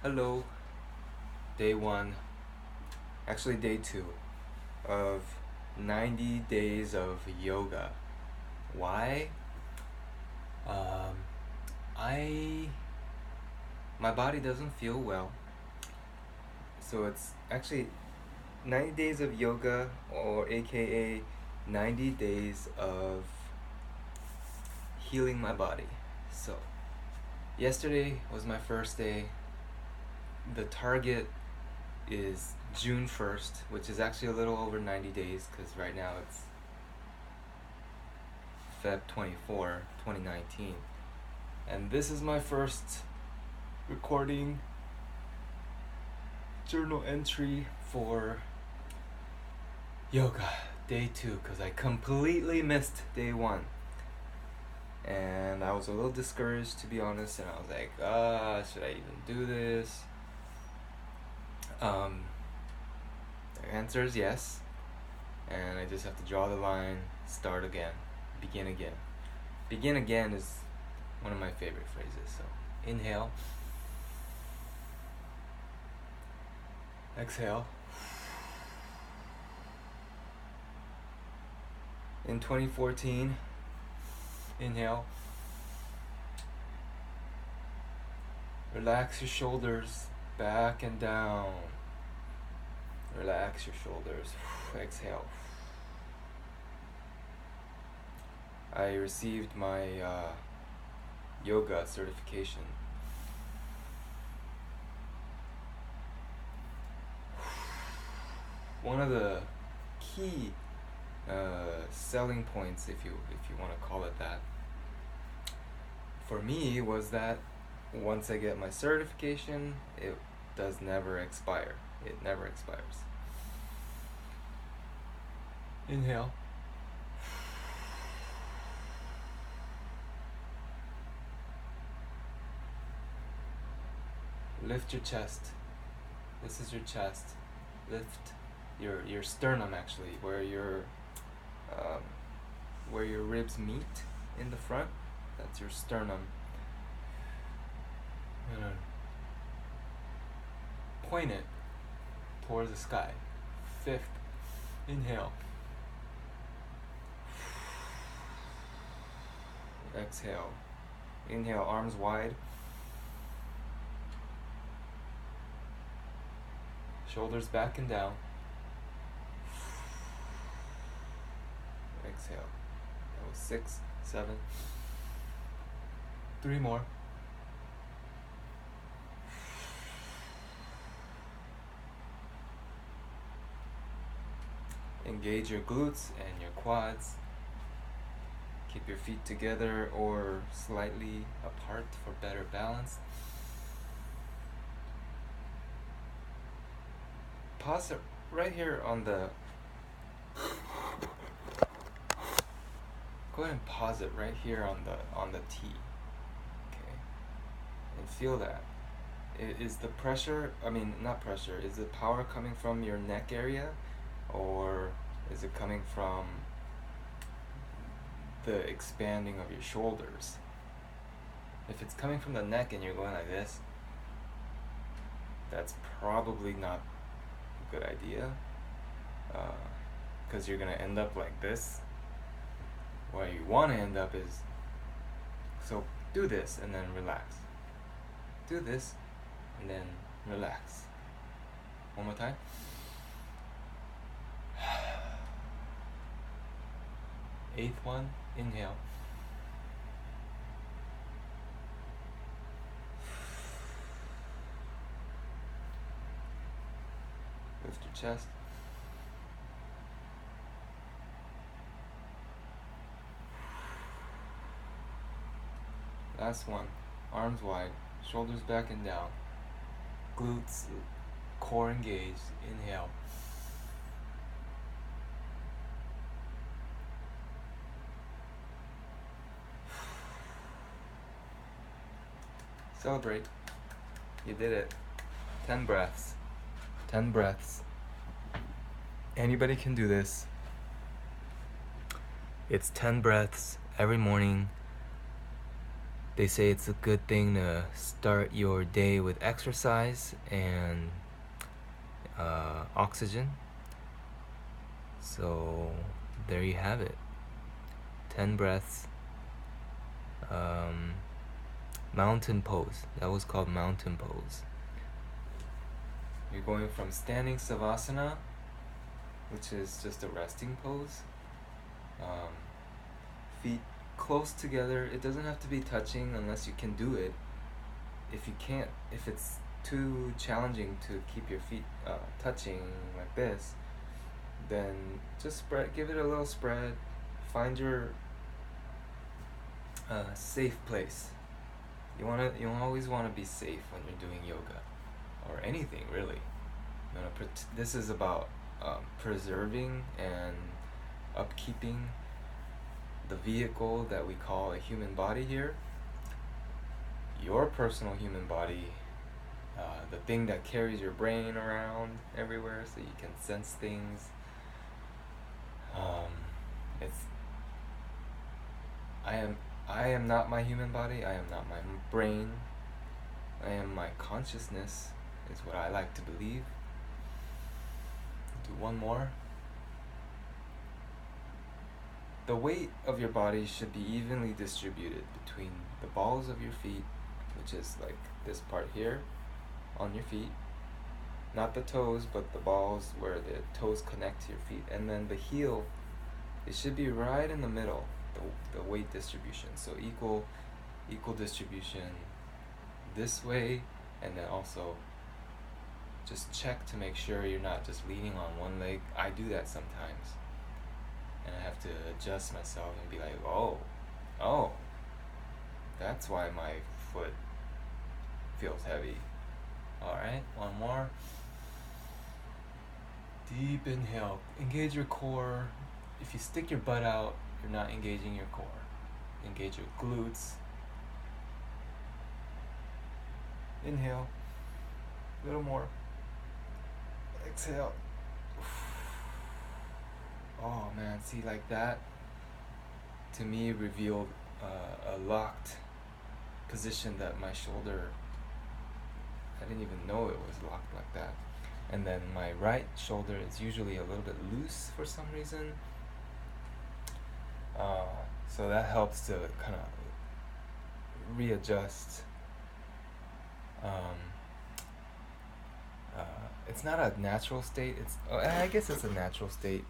Hello, day one, actually day two of 90 days of yoga. Why? Um, I my body doesn't feel well, so it's actually 90 days of yoga, or AKA 90 days of healing my body. So, yesterday was my first day. The target is June 1st, which is actually a little over 90 days because right now it's Feb 24, 2019. And this is my first recording journal entry for yoga, day 2, because I completely missed day 1. And I was a little discouraged, to be honest, and I was like, should I even do this? The answer is yes, and I just have to draw the line, start again, begin again. Begin again is one of my favorite phrases. So inhale, exhale. In 2014, inhale, relax your shoulders back and down. Relax your shoulders. Exhale. I received my yoga certification. One of the key selling points, if you want to call it that, for me was that once I get my certification, it does never expire. It never expires. Inhale. Lift your chest. This is your chest. Lift your sternum, actually, where your ribs meet in the front. That's your sternum. And point it towards the sky. 5th, inhale. Exhale. Inhale, arms wide. Shoulders back and down. Exhale. That was 6, 7. 3 more. Engage your glutes and your quads. Keep your feet together or slightly apart for better balance. Pause it right here on the... Go ahead and pause it right here on the T. Okay. And feel that. Is the pressure, not pressure, is the power coming from your neck area, or is it coming from the expanding of your shoulders? If it's coming from the neck and you're going like this, that's probably not a good idea, because you're going to end up like this. Where you want to end up is, so do this and then relax. Do this and then relax. One more time. Eighth one, inhale. Lift your chest. Last one, arms wide, shoulders back and down, glutes, core engaged. Inhale. Celebrate. You did it. 10 breaths. 10 breaths. Anybody can do this. It's 10 breaths every morning. They say it's a good thing to start your day with exercise and oxygen. So there you have it. 10 breaths. Mountain pose. That was called mountain pose. You're going from standing savasana, which is just a resting pose. Feet close together. It doesn't have to be touching unless you can do it. If you can't, if it's too challenging to keep your feet touching like this, then just give it a little spread. Find your safe place. You always wanna be safe when you're doing yoga, or anything really. This is about preserving and upkeeping the vehicle that we call a human body here. Your personal human body, the thing that carries your brain around everywhere so you can sense things. I am not my human body. I am not my brain. I am my consciousness, is what I like to believe. Do one more. The weight of your body should be evenly distributed between the balls of your feet, which is like this part here on your feet. Not the toes, but the balls where the toes connect to your feet. And then the heel, it should be right in the middle, the weight distribution. So equal distribution this way, and then also just check to make sure you're not just leaning on one leg. I do that sometimes. And I have to adjust myself and be like, oh, that's why my foot feels heavy. Alright, one more. Deep inhale. Engage your core. If you stick your butt out, you're not engaging your core. Engage your glutes. Inhale. A little more. Exhale. Oh man, see, like that to me revealed a locked position that my shoulder, I didn't even know it was locked like that. And then my right shoulder is usually a little bit loose for some reason. So that helps to kind of readjust. It's not a natural state. I guess it's a natural state.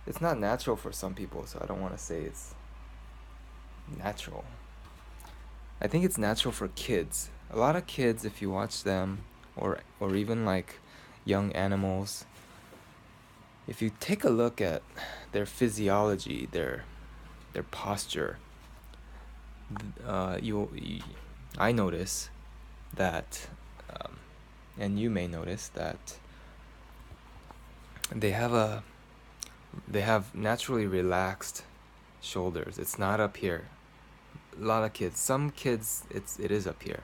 It's not natural for some people, so I don't want to say it's natural. I think it's natural for kids. A lot of kids, if you watch them, or even like young animals, if you take a look at their physiology, their posture, I notice that, and you may notice that they have naturally relaxed shoulders. It's not up here. A lot of kids, some kids, it is up here,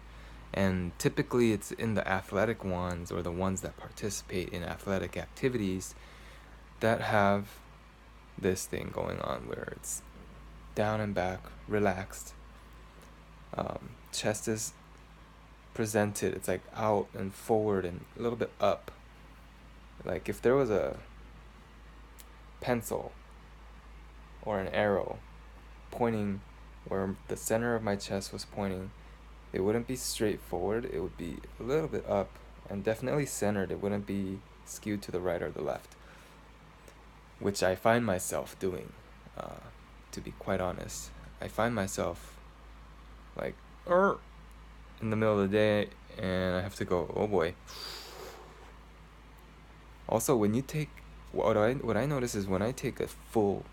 and typically it's in the athletic ones, or the ones that participate in athletic activities, that have this thing going on where it's down and back, relaxed. Chest is presented, it's like out and forward and a little bit up. Like if there was a pencil or an arrow pointing where the center of my chest was pointing, it wouldn't be straight forward, it would be a little bit up and definitely centered. It wouldn't be skewed to the right or the left, which I find myself doing, to be quite honest. I find myself like in the middle of the day, and I have to go, oh boy. Also, when you take, what I notice is when I take a full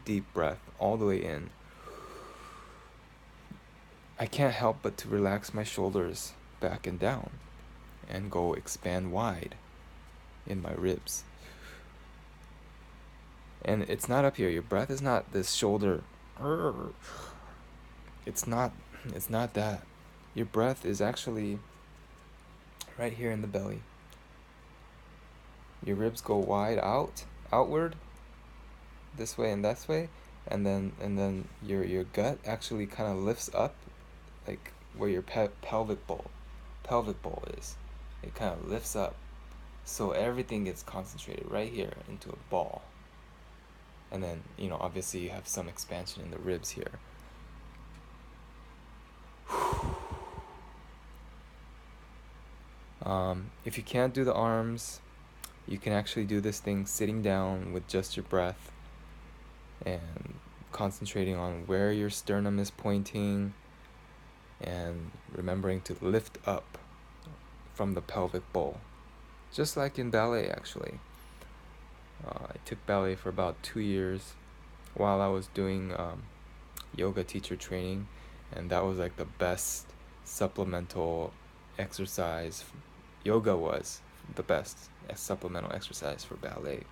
deep breath all the way in, I can't help but to relax my shoulders back and down and go expand wide in my ribs. And it's not up here. Your breath is not this shoulder. It's not that. Your breath is actually right here in the belly. Your ribs go wide outward, this way and this way, and then your gut actually kind of lifts up, like where your pelvic bowl is. It kind of lifts up, so everything gets concentrated right here into a ball. And then, obviously you have some expansion in the ribs here. If you can't do the arms, you can actually do this thing sitting down with just your breath and concentrating on where your sternum is pointing and remembering to lift up from the pelvic bowl, just like in ballet actually. I took ballet for about 2 years while I was doing yoga teacher training, and that was like the best supplemental exercise. Yoga was the best supplemental exercise for ballet.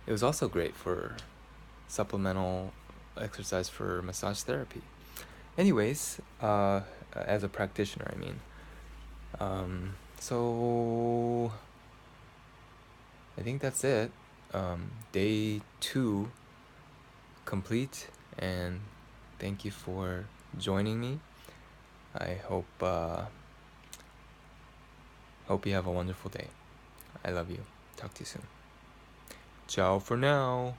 It was also great for supplemental exercise for massage therapy. Anyways, as a practitioner, I mean. So I think that's it. Day 2 complete, and thank you for joining me. I hope you have a wonderful day. I love you. Talk to you soon. Ciao for now.